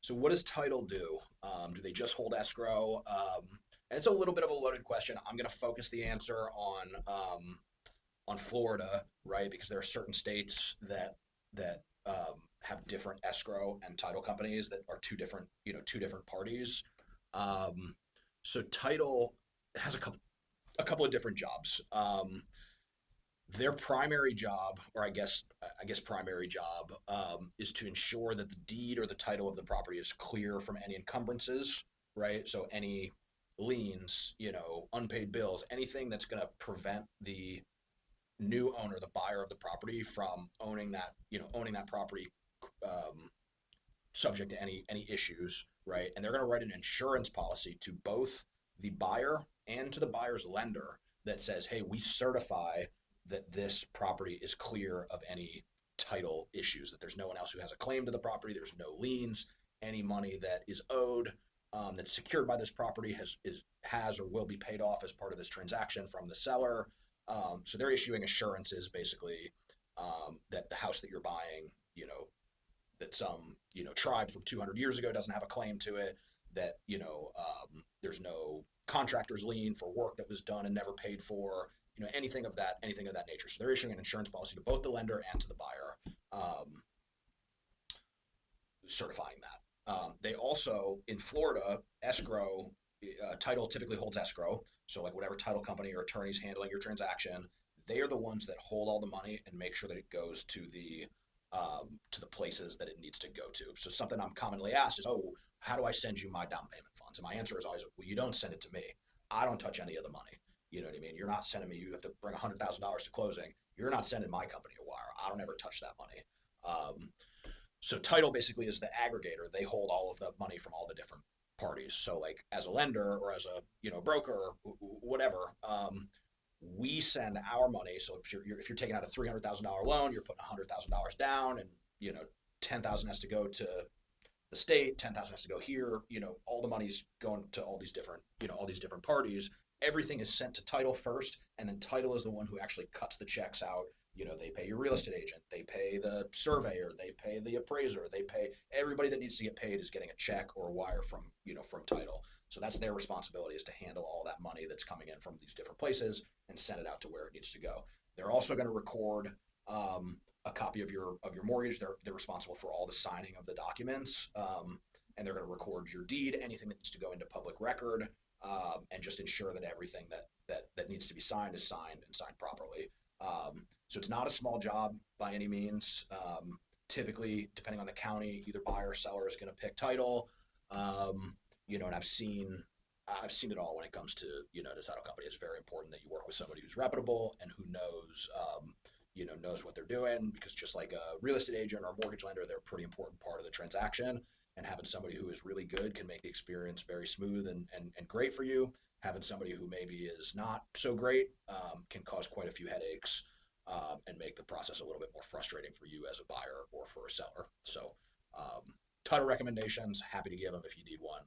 So what does title do? Do they just hold escrow? And it's a little bit of a loaded question. I'm going to focus the answer on Florida, right? Because there are certain states that have different escrow and title companies that are two different parties. Um, so title has a couple of different jobs. Their primary job, or I guess primary job, is to ensure that the deed or the title of the property is clear from any encumbrances, right? So any liens, unpaid bills, anything that's going to prevent the new owner, the buyer of the property, from owning that property, um, subject to any issues, right? And they're going to write an insurance policy to both the buyer and to the buyer's lender that says, hey, we certify that this property is clear of any title issues, that there's no one else who has a claim to the property, there's no liens, any money that is owed, that's secured by this property has or will be paid off as part of this transaction from the seller. So they're issuing assurances basically, that the house that you're buying, that some tribe from 200 years ago doesn't have a claim to it, that there's no contractor's lien for work that was done and never paid for, anything of that nature. So they're issuing an insurance policy to both the lender and to the buyer, certifying that. They also, in Florida, escrow, title typically holds escrow. So like whatever title company or attorneys handling your transaction, they are the ones that hold all the money and make sure that it goes to the places that it needs to go to. So something I'm commonly asked is, oh, how do I send you my down payment funds? And my answer is always, well, you don't send it to me. I don't touch any of the money. You know what I mean? You're not sending me. You have to bring $100,000 to closing. You're not sending my company a wire. I don't ever touch that money. So title basically is the aggregator. They hold all of the money from all the different parties. So like as a lender or as a broker or whatever, we send our money. So if you're taking out a $300,000 loan, you're putting $100,000 down, and 10,000 has to go to the state, 10,000 has to go here. All the money's going to all these different parties. Everything is sent to title first, and then title is the one who actually cuts the checks out. They pay your real estate agent, they pay the surveyor, they pay the appraiser, they pay everybody that needs to get paid is getting a check or a wire from title. So that's their responsibility, is to handle all that money that's coming in from these different places and send it out to where it needs to go. They're also going to record, a copy of your mortgage. They're responsible for all the signing of the documents, and they're going to record your deed, anything that needs to go into public record, and just ensure that everything that needs to be signed is signed and signed properly. So it's not a small job by any means. Typically, depending on the county, either buyer or seller is going to pick title. And I've seen it all when it comes to the title company. It's very important that you work with somebody who's reputable and who knows what they're doing, because just like a real estate agent or a mortgage lender, they're a pretty important part of the transaction. And having somebody who is really good can make the experience very smooth and great for you. Having somebody who maybe is not so great, can cause quite a few headaches, and make the process a little bit more frustrating for you as a buyer or for a seller. So, title recommendations, happy to give them if you need one.